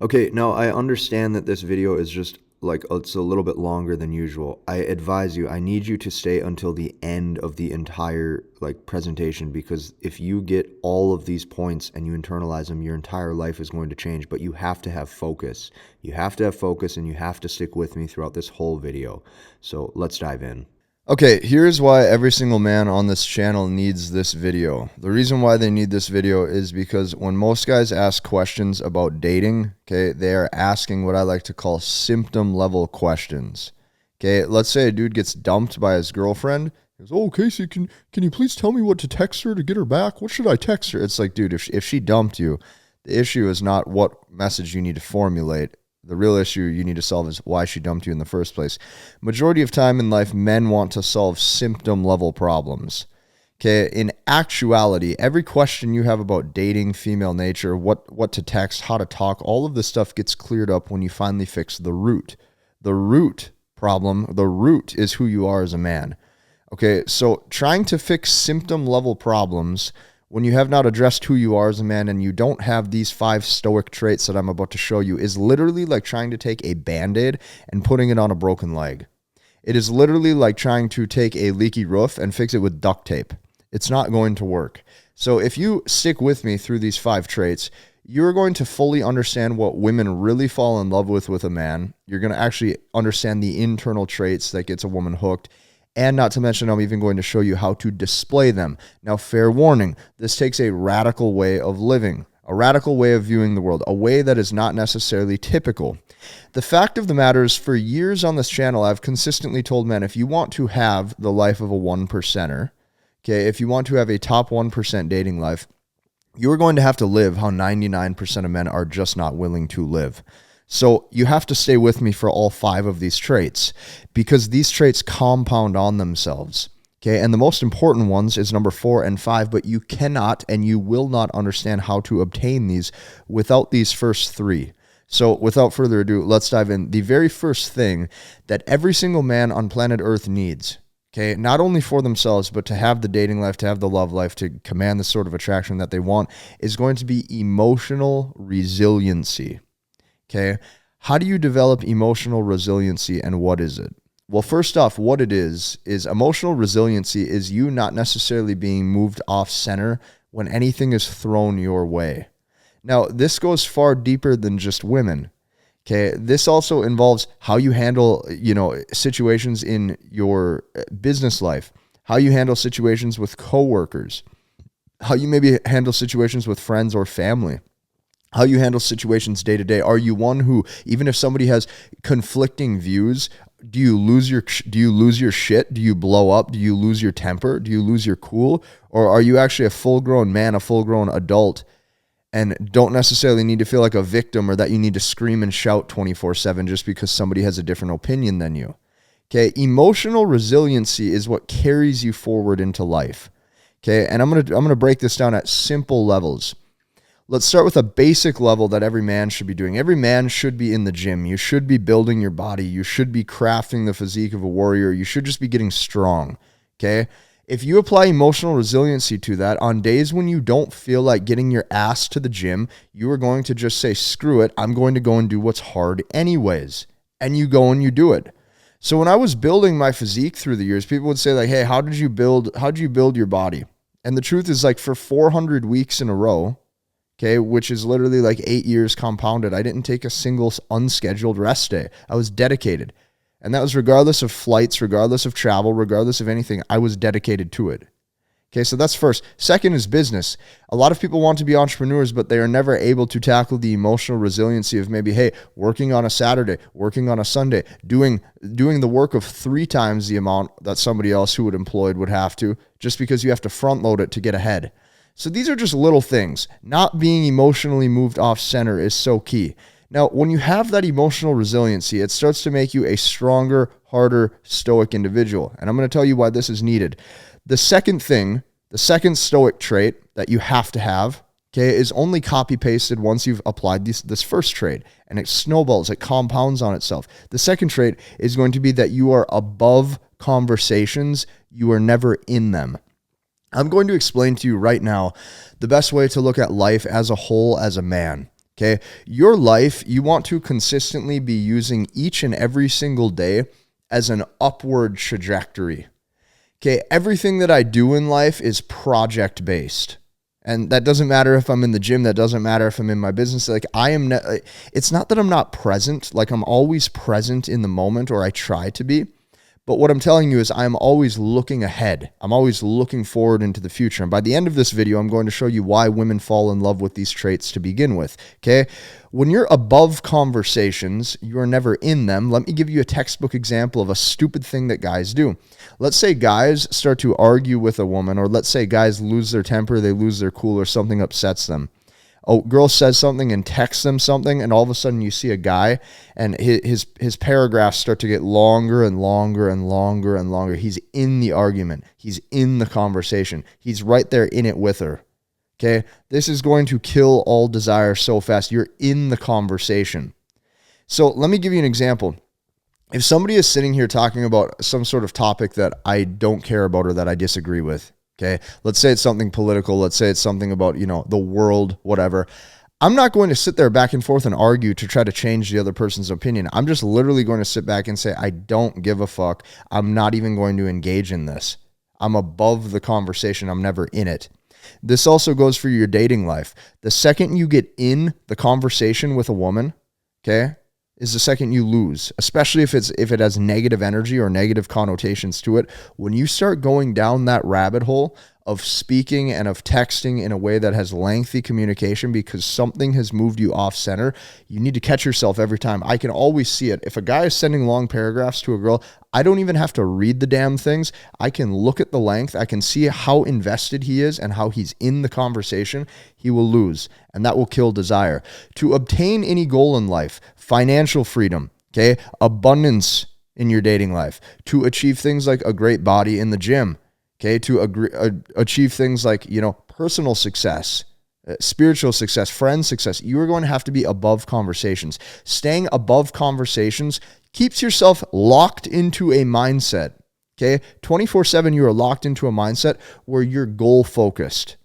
Okay, now I understand that this video is just like it's a little bit longer than usual. I advise you, I need you to stay until the end of the entire presentation, because if you get all of these points and you internalize them, your entire life is going to change. But you have to have focus. You have to have focus, and you have to stick with me throughout this whole video. So let's dive in. Okay, here's why every single man on this channel needs this video. The reason why they need this video is because when most guys ask questions about dating, okay, they are asking what I like to call symptom level questions. Okay, let's say a dude gets dumped by his girlfriend. He goes, "Oh, Casey, can you please tell me what to text her to get her back? What should I text her?" It's like, dude, if she dumped you, the issue is not what message you need to formulate. The real issue you need to solve is why she dumped you in the first place. Majority of time in life, men want to solve symptom level problems. Okay, in actuality, every question you have about dating, female nature, what to text, how to talk, all of this stuff gets cleared up when you finally fix the root. The root problem, the root is who you are as a man. Okay, so trying to fix symptom level problems when you have not addressed who you are as a man and you don't have these 5 stoic traits that I'm about to show you is literally like trying to take a Band-Aid and putting it on a broken leg. It is literally like trying to take a leaky roof and fix it with duct tape. It's not going to work. So if you stick with me through these 5 traits, you're going to fully understand what women really fall in love with a man. You're going to actually understand the internal traits that gets a woman hooked. And not to mention, I'm even going to show you how to display them. Now, fair warning, this takes a radical way of living, a radical way of viewing the world, a way that is not necessarily typical. The fact of the matter is, for years on this channel, I've consistently told men, if you want to have the life of a 1%er, okay, if you want to have a top 1% dating life, you're going to have to live how 99% of men are just not willing to live. So you have to stay with me for all 5 of these traits, because these traits compound on themselves. Okay, and the most important ones is number 4 and 5, but you cannot and you will not understand how to obtain these without these first 3. So without further ado, let's dive in. The very first thing that every single man on planet Earth needs, okay, not only for themselves, but to have the dating life, to have the love life, to command the sort of attraction that they want, is going to be emotional resiliency. Okay, how do you develop emotional resiliency, and what is it? Well, first off, what it is emotional resiliency is you not necessarily being moved off center when anything is thrown your way. Now, this goes far deeper than just women. Okay, this also involves how you handle, situations in your business life, how you handle situations with coworkers, how you maybe handle situations with friends or family, how you handle situations day to day. Are you one who, even if somebody has conflicting views, do you lose your shit? Do you blow up? Do you lose your temper? Do you lose your cool? Or are you actually a full-grown man, a full-grown adult, and don't necessarily need to feel like a victim or that you need to scream and shout 24/7 just because somebody has a different opinion than you? Okay, emotional resiliency is what carries you forward into life. Okay, and I'm gonna break this down at simple levels. Let's start with a basic level that every man should be doing. Every man should be in the gym. You should be building your body. You should be crafting the physique of a warrior. You should just be getting strong, okay? If you apply emotional resiliency to that, on days when you don't feel like getting your ass to the gym, you are going to just say, screw it, I'm going to go and do what's hard anyways. And you go and you do it. So when I was building my physique through the years, people would say like, hey, how did you build your body? And the truth is, like, for 400 weeks in a row, okay, which is literally like 8 years compounded, I didn't take a single unscheduled rest day. I was dedicated. And that was regardless of flights, regardless of travel, regardless of anything. I was dedicated to it. Okay, so that's first. Second is business. A lot of people want to be entrepreneurs, but they are never able to tackle the emotional resiliency of maybe, hey, working on a Saturday, working on a Sunday, doing the work of 3 times the amount that somebody else who would employed would have to, just because you have to front load it to get ahead. So these are just little things. Not being emotionally moved off center is so key. Now, when you have that emotional resiliency, it starts to make you a stronger, harder, stoic individual. And I'm going to tell you why this is needed. The second stoic trait that you have to have, okay, is only copy pasted once you've applied this first trait, and it snowballs, it compounds on itself. The second trait is going to be that you are above conversations, you are never in them. I'm going to explain to you right now the best way to look at life as a whole as a man. Okay. Your life, you want to consistently be using each and every single day as an upward trajectory. Okay. Everything that I do in life is project based. And that doesn't matter if I'm in the gym. That doesn't matter if I'm in my business. Like it's not that I'm not present. Like I'm always present in the moment, or I try to be. But what I'm telling you is I'm always looking ahead. I'm always looking forward into the future. And by the end of this video, I'm going to show you why women fall in love with these traits to begin with. Okay. When you're above conversations, you are never in them. Let me give you a textbook example of a stupid thing that guys do. Let's say guys start to argue with a woman, or let's say guys lose their temper, they lose their cool, or something upsets them. A girl says something and texts them something, and all of a sudden you see a guy and his paragraphs start to get longer and longer and longer and longer. He's in the argument. He's in the conversation. He's right there in it with her. Okay? This is going to kill all desire so fast. You're in the conversation. So let me give you an example. If somebody is sitting here talking about some sort of topic that I don't care about or that I disagree with, okay, let's say it's something political. Let's say it's something about, the world, whatever. I'm not going to sit there back and forth and argue to try to change the other person's opinion. I'm just literally going to sit back and say, I don't give a fuck. I'm not even going to engage in this. I'm above the conversation. I'm never in it. This also goes for your dating life. The second you get in the conversation with a woman, okay, is the second you lose, especially if it has negative energy or negative connotations to it. When you start going down that rabbit hole of speaking and of texting in a way that has lengthy communication because something has moved you off center, you need to catch yourself every time. I can always see it. If a guy is sending long paragraphs to a girl, I don't even have to read the damn things. I can look at the length. I can see how invested he is and how he's in the conversation. He will lose, and that will kill desire. To obtain any goal in life, financial freedom, okay, abundance in your dating life, to achieve things like a great body in the gym, okay, to achieve things like, personal success, spiritual success, friend success, you are going to have to be above conversations. Staying above conversations keeps yourself locked into a mindset, okay? 24/7, you are locked into a mindset where you're goal focused.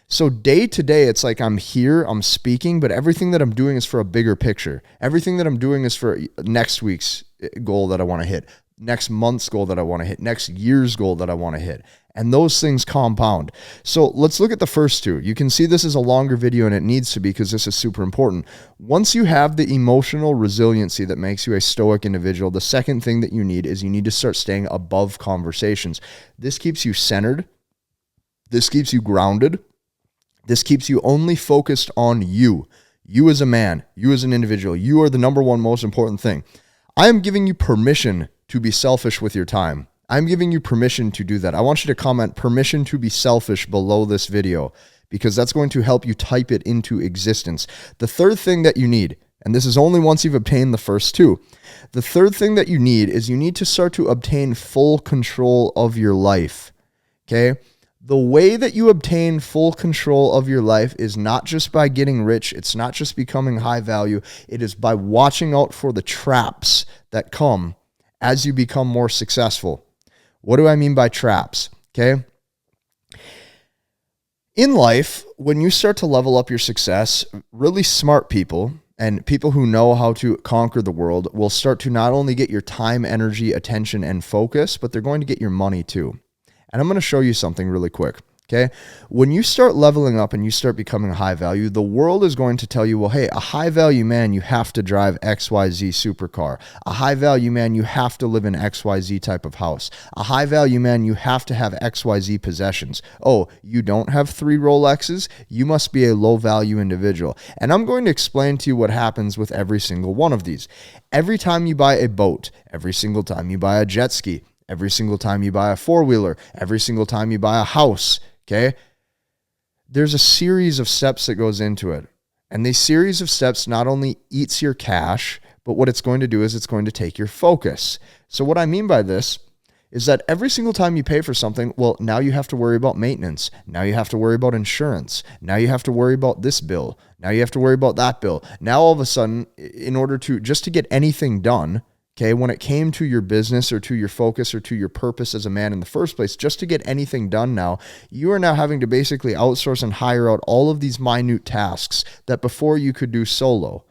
So day to day, it's like I'm here, I'm speaking, but everything that I'm doing is for a bigger picture. Everything that I'm doing is for next week's goal that I want to hit, next month's goal that I want to hit, next year's goal that I want to hit. And those things compound. So let's look at the first two. You can see this is a longer video, and it needs to be because this is super important. Once you have the emotional resiliency that makes you a stoic individual, the second thing that you need is you need to start staying above conversations. This keeps you centered. This keeps you grounded. This keeps you only focused on you. You as a man, you as an individual, you are the number one most important thing. I am giving you permission to be selfish with your time. I'm giving you permission to do that. I want you to comment permission to be selfish below this video because that's going to help you type it into existence. The third thing that you need, and this is only once you've obtained the first two, the third thing that you need is you need to start to obtain full control of your life, okay? The way that you obtain full control of your life is not just by getting rich. It's not just becoming high value. It is by watching out for the traps that come as you become more successful. What do I mean by traps? Okay. In life, when you start to level up your success, really smart people and people who know how to conquer the world will start to not only get your time, energy, attention, and focus, but they're going to get your money too. And I'm going to show you something really quick. Okay. When you start leveling up and you start becoming high value, the world is going to tell you, well, hey, a high value man, you have to drive XYZ supercar. A high value man, you have to live in XYZ type of house. A high value man, you have to have XYZ possessions. Oh, you don't have 3 Rolexes? You must be a low value individual. And I'm going to explain to you what happens with every single one of these. Every time you buy a boat, every single time you buy a jet ski, every single time you buy a 4-wheeler, every single time you buy a house, okay, there's a series of steps that goes into it. And these series of steps not only eats your cash, but what it's going to do is it's going to take your focus. So what I mean by this is that every single time you pay for something, well, now you have to worry about maintenance. Now you have to worry about insurance. Now you have to worry about this bill. Now you have to worry about that bill. Now all of a sudden, in order to just to get anything done, okay, when it came to your business or to your focus or to your purpose as a man in the first place, just to get anything done now, you are now having to basically outsource and hire out all of these minute tasks that before you could do solo.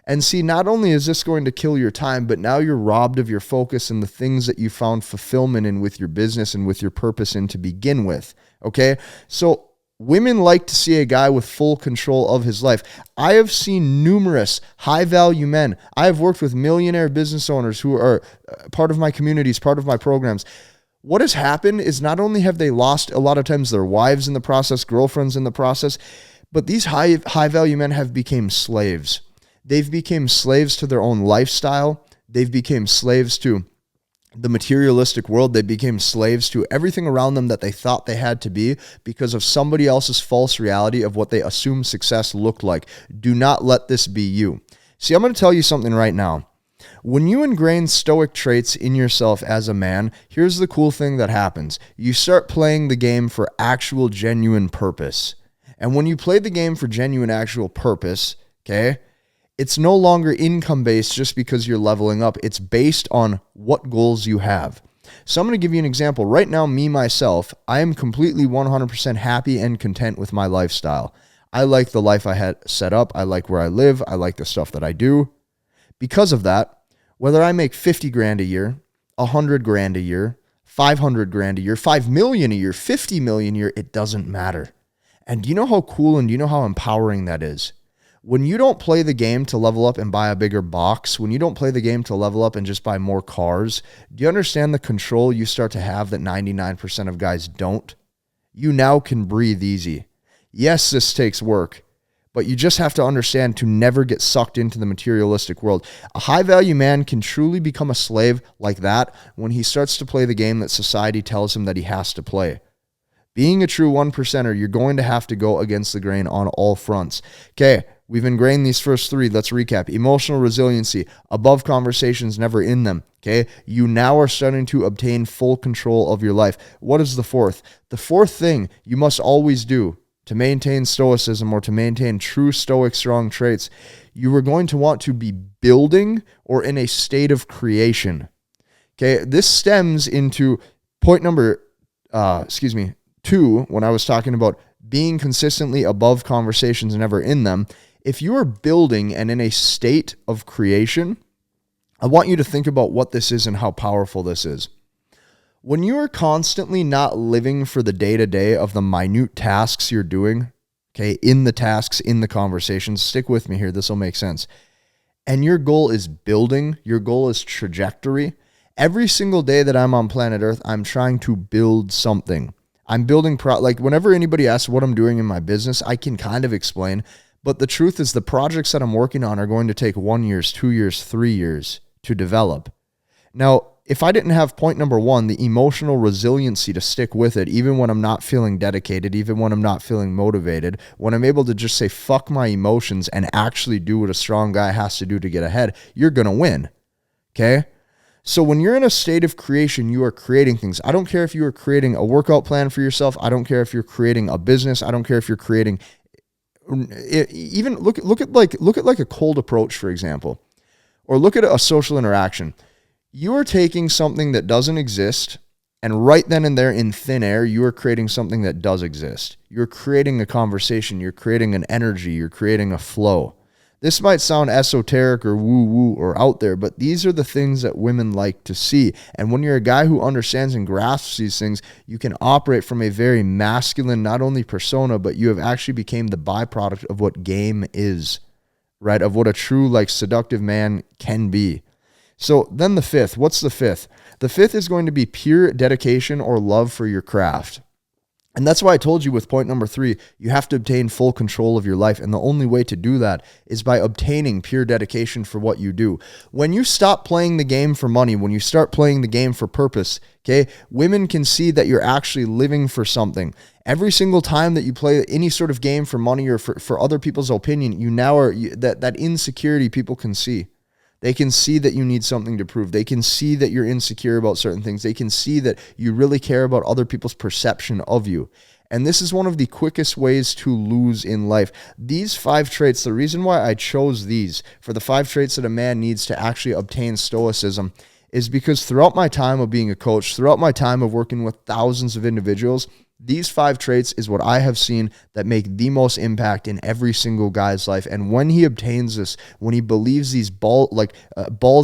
And see, not only is this going to kill your time, but now you're robbed of your focus and the things that you found fulfillment in with your business and with your purpose in to begin with, okay? So women like to see a guy with full control of his life. I have seen numerous high-value men. I have worked with millionaire business owners who are part of my communities, part of my programs. What has happened is not only have they lost a lot of times their wives in the process, girlfriends in the process, but these high-value men have become slaves. They've become slaves to their own lifestyle. They've become slaves to the materialistic world. They became slaves to everything around them that they thought they had to be because of somebody else's false reality of what they assumed success looked like. Do not let this be you. See, I'm going to tell you something right now. When you ingrain stoic traits in yourself as a man, here's the cool thing that happens. You start playing the game for actual, genuine purpose. And when you play the game for genuine, actual purpose, okay, it's no longer income-based just because you're leveling up. It's based on what goals you have. So I'm going to give you an example. Right now, me, myself, I am completely 100% happy and content with my lifestyle. I like the life I had set up. I like where I live. I like the stuff that I do. Because of that, whether I make 50 grand a year, 100 grand a year, 500 grand a year, 5 million a year, 50 million a year, it doesn't matter. And do you know how cool and do you know how empowering that is? When you don't play the game to level up and buy a bigger box, when you don't play the game to level up and just buy more cars, do you understand the control you start to have that 99% of guys don't? You now can breathe easy. Yes, this takes work, but you just have to understand to never get sucked into the materialistic world. A high-value man can truly become a slave like that when he starts to play the game that society tells him that he has to play. Being a true 1%er, you're going to have to go against the grain on all fronts. Okay, we've ingrained these first three. Let's recap. Emotional resiliency, above conversations, never in them. Okay, you now are starting to obtain full control of your life. What is the fourth? The fourth thing you must always do to maintain stoicism or to maintain true stoic strong traits, you are going to want to be building or in a state of creation. Okay, this stems into point number, 2, when I was talking about being consistently above conversations and never in them. If you are building and in a state of creation, I want you to think about what this is and how powerful this is. When you are constantly not living for the day-to-day of the minute tasks you're doing, okay, in the tasks, in the conversations, stick with me here, this will make sense. And your goal is building, your goal is trajectory. Every single day that I'm on planet Earth, I'm trying to build something. I'm building, like whenever anybody asks what I'm doing in my business, I can kind of explain. But the truth is the projects that I'm working on are going to take 1 year, 2 years, 3 years to develop. Now, if I didn't have point number 1, the emotional resiliency to stick with it, even when I'm not feeling dedicated, even when I'm not feeling motivated, when I'm able to just say, fuck my emotions and actually do what a strong guy has to do to get ahead, you're going to win. Okay? So when you're in a state of creation, you are creating things. I don't care if you are creating a workout plan for yourself. I don't care if you're creating a business. I don't care if you're creating, even look at like a cold approach, for example, or look at a social interaction. You are taking something that doesn't exist, and right then and there in thin air, you are creating something that does exist. You're creating a conversation. You're creating an energy. You're creating a flow. This might sound esoteric or woo-woo or out there, but these are the things that women like to see. And when you're a guy who understands and grasps these things, you can operate from a very masculine, not only persona, but you have actually become the byproduct of what game is, right? Of what a true, like, seductive man can be. So then the fifth, what's the fifth? The fifth is going to be pure dedication or love for your craft. And that's why I told you with point number 3, you have to obtain full control of your life. And the only way to do that is by obtaining pure dedication for what you do. When you stop playing the game for money, when you start playing the game for purpose, okay, women can see that you're actually living for something. Every single time that you play any sort of game for money or for other people's opinion, you now are that insecurity people can see. They can see that you need something to prove. They can see that you're insecure about certain things. They can see that you really care about other people's perception of you. And this is one of the quickest ways to lose in life. These 5 traits, the reason why I chose these for the 5 traits that a man needs to actually obtain stoicism is because throughout my time of being a coach, throughout my time of working with thousands of individuals, these 5 traits is what I have seen that make the most impact in every single guy's life. And when he obtains this, when he believes these balls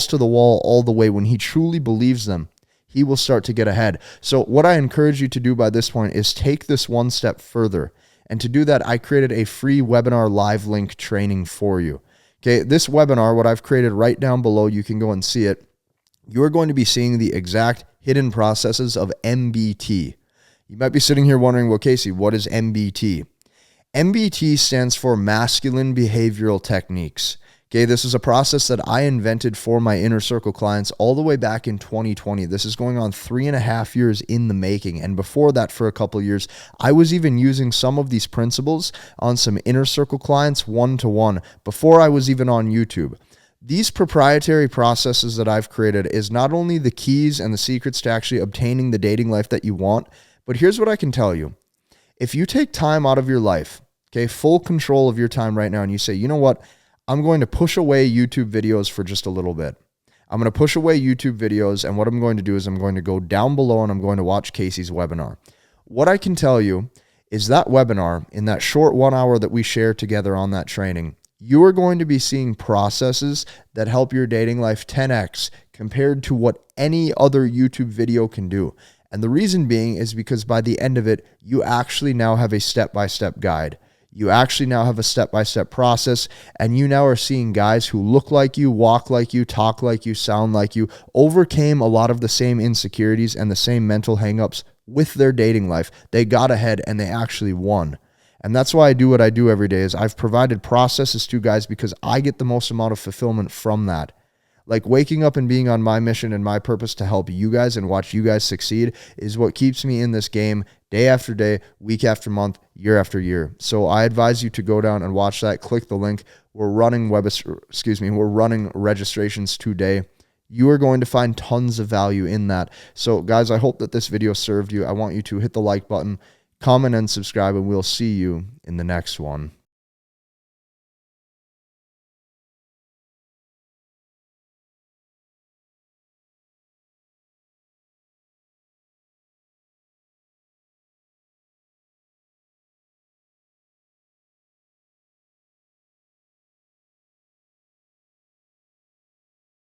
to the wall all the way, when he truly believes them, he will start to get ahead. So what I encourage you to do by this point is take this one step further. And to do that, I created a free webinar live link training for you. Okay, this webinar, what I've created right down below, you can go and see it. You're going to be seeing the exact hidden processes of MBT. You might be sitting here wondering, well, Casey, what is MBT? MBT stands for Masculine Behavioral Techniques. Okay, this is a process that I invented for my inner circle clients all the way back in 2020. This is going on 3.5 years in the making. And before that, for a couple of years, I was even using some of these principles on some inner circle clients one-to-one before I was even on YouTube. These proprietary processes that I've created is not only the keys and the secrets to actually obtaining the dating life that you want, but here's what I can tell you. If you take time out of your life, okay, full control of your time right now, and you say, you know what, I'm going to push away YouTube videos for just a little bit. I'm going to push away YouTube videos, and what I'm going to do is I'm going to go down below and I'm going to watch Casey's webinar. What I can tell you is that webinar, in that short 1 hour that we share together on that training, you are going to be seeing processes that help your dating life 10x compared to what any other YouTube video can do. And the reason being is because by the end of it, you actually now have a step-by-step guide. You actually now have a step-by-step process, and you now are seeing guys who look like you, walk like you, talk like you, sound like you, overcame a lot of the same insecurities and the same mental hangups with their dating life. They got ahead and they actually won. And that's why I do what I do every day is I've provided processes to guys because I get the most amount of fulfillment from that. Like waking up and being on my mission and my purpose to help you guys and watch you guys succeed is what keeps me in this game day after day, week after month, year after year. So I advise you to go down and watch that. Click the link. We're running registrations today. You are going to find tons of value in that. So guys, I hope that this video served you. I want you to hit the like button, comment, and subscribe, and we'll see you in the next one.